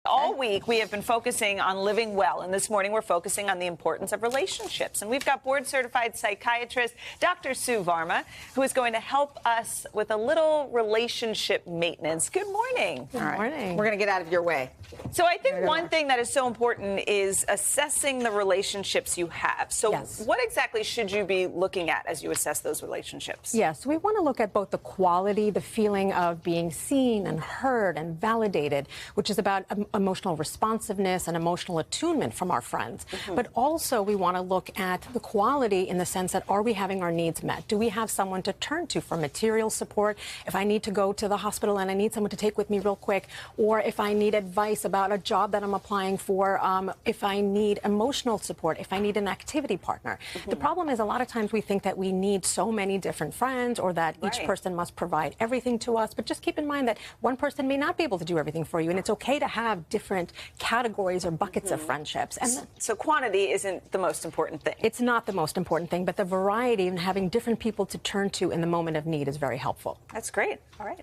All week, we have been focusing on living well, and this morning we're focusing on the importance of relationships. And we've got board-certified psychiatrist Dr. Sue Varma, who is going to help us with a little relationship maintenance. Good morning. Good morning. We're going to get out of your way. So I think one thing that is so important is assessing the relationships you have. So what exactly should you be looking at as you assess those relationships? Yes, we want to look at both the quality, the feeling of being seen and heard and validated, which is about emotional responsiveness and emotional attunement from our friends. But also we want to look at the quality in the sense that, are we having our needs met? Do we have someone to turn to for material support? If I need to go to the hospital and I need someone to take with me real quick, or if I need advice about a job that I'm applying for, if I need emotional support, if I need an activity partner. The problem is a lot of times we think that we need so many different friends, or that each person must provide everything to us. But just keep in mind that one person may not be able to do everything for you, and it's okay to have different categories or buckets of friendships. And so quantity isn't the most important thing. It's not the most important thing, but the variety and having different people to turn to in the moment of need is very helpful. That's great. All right.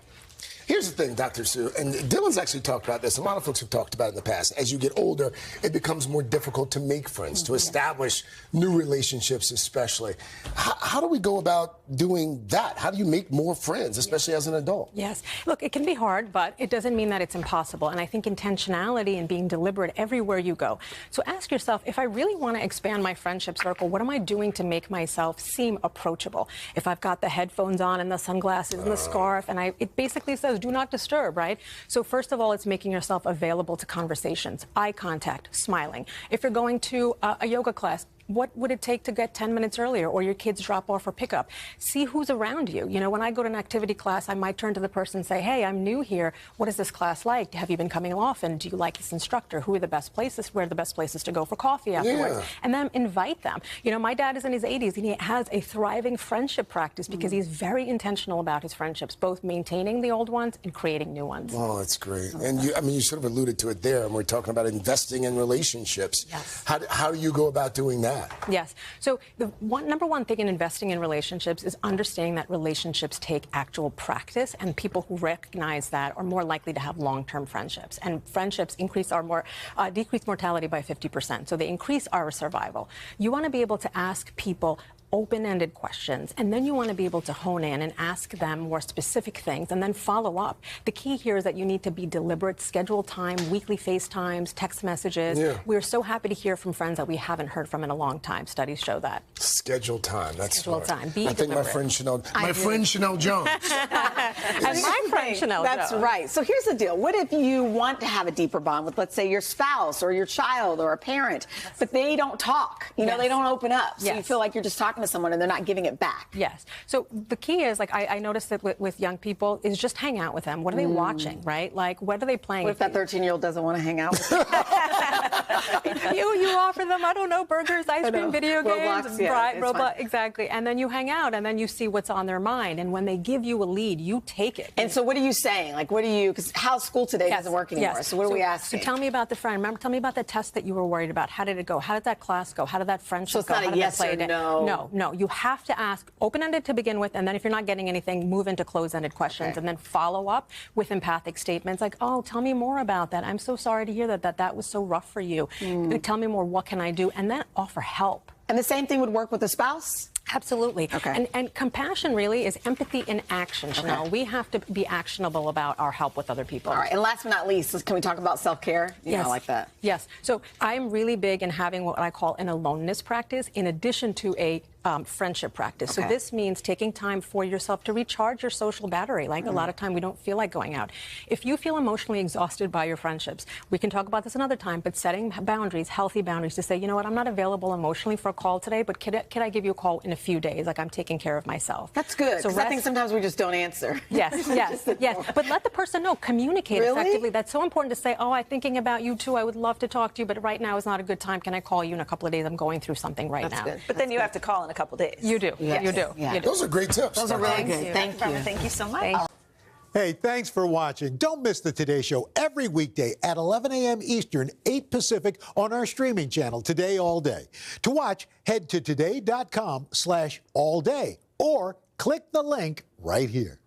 Here's the thing, Dr. Sue, and Dylan's actually talked about this. A lot of folks have talked about it in the past. As you get older, it becomes more difficult to make friends, to establish new relationships especially. How do we go about doing that? How do you make more friends, especially as an adult? Yes. Look, it can be hard, but it doesn't mean that it's impossible. And I think intentionality and being deliberate everywhere you go. So ask yourself, if I really want to expand my friendship circle, what am I doing to make myself seem approachable? If I've got the headphones on and the sunglasses and the scarf, and it basically says, do not disturb, right? So first of all, it's making yourself available to conversations, eye contact, smiling. If you're going to a yoga class, what would it take to get 10 minutes earlier, or your kids drop off or pick up? See who's around you. You know, when I go to an activity class, I might turn to the person and say, hey, I'm new here. What is this class like? Have you been coming often? Do you like this instructor? Who are the best places? Where are the best places to go for coffee afterwards? And then invite them. You know, my dad is in his 80s, and he has a thriving friendship practice because he's very intentional about his friendships, both maintaining the old ones and creating new ones. Oh, that's great. And you sort of alluded to it there, and we're talking about investing in relationships. Yes. How do you go about doing that? Yes. So the number one thing in investing in relationships is understanding that relationships take actual practice, and people who recognize that are more likely to have long-term friendships. And friendships decrease mortality by 50%. So they increase our survival. You want to be able to ask people open-ended questions, and then you want to be able to hone in and ask them more specific things and then follow up. The key here is that you need to be deliberate, schedule time, weekly FaceTimes, text messages. We're so happy to hear from friends that we haven't heard from in a long time. Studies show that. Schedule time. That's schedule time. Be I think my friend Chanel Jones. And my friend Chanel That's Jones. right. So here's the deal. What if you want to have a deeper bond with, let's say, your spouse or your child or a parent, but they don't talk? You know, they don't open up. So you feel like you're just talking to someone and they're not giving it back. Yes. So the key is, like, I noticed that with young people, is just hang out with them. What are they watching, right? Like, what are they playing? What if that 13-year-old doesn't want to hang out with you? you offer them, I don't know, burgers, ice cream, video games, Roblox, exactly. And then you hang out, and then you see what's on their mind. And when they give you a lead, you take it. And so what are you saying? Like, what do you, because how's school today doesn't work anymore. So what are we asking? So tell me about the friend. Remember, tell me about the test that you were worried about. How did it go? How did that class go? How did that friendship go? So it's not a yes or no. No. You have to ask open-ended to begin with, and then if you're not getting anything, move into closed-ended questions, and then follow up with empathic statements like, oh, tell me more about that. I'm so sorry to hear that was so rough for you. Tell me more. What can I do? And then offer help. And the same thing would work with a spouse? Absolutely. And compassion really is empathy in action, Chanel. We have to be actionable about our help with other people. All right. And last but not least, can we talk about self-care? Yes. I like that. Yes. So I'm really big in having what I call an aloneness practice in addition to a friendship practice. So this means taking time for yourself to recharge your social battery. Like a lot of time we don't feel like going out. If you feel emotionally exhausted by your friendships, we can talk about this another time, but setting boundaries, healthy boundaries, to say, you know what, I'm not available emotionally for a call today, but can I give you a call in a few days? Like, I'm taking care of myself. That's good. So I think sometimes we just don't answer. Yes. But let the person know. Communicate effectively. That's so important to say, oh, I'm thinking about you too. I would love to talk to you, but right now is not a good time. Can I call you in a couple of days? I'm going through something right now. But then you have to call in a couple days. You do. You do. Those are great tips. Those are really good. Thank you. Thank you so much. Hey, thanks for watching. Don't miss the Today Show every weekday at 11 a.m. Eastern, 8 Pacific on our streaming channel, Today All Day. To watch, head to today.com/allday or click the link right here.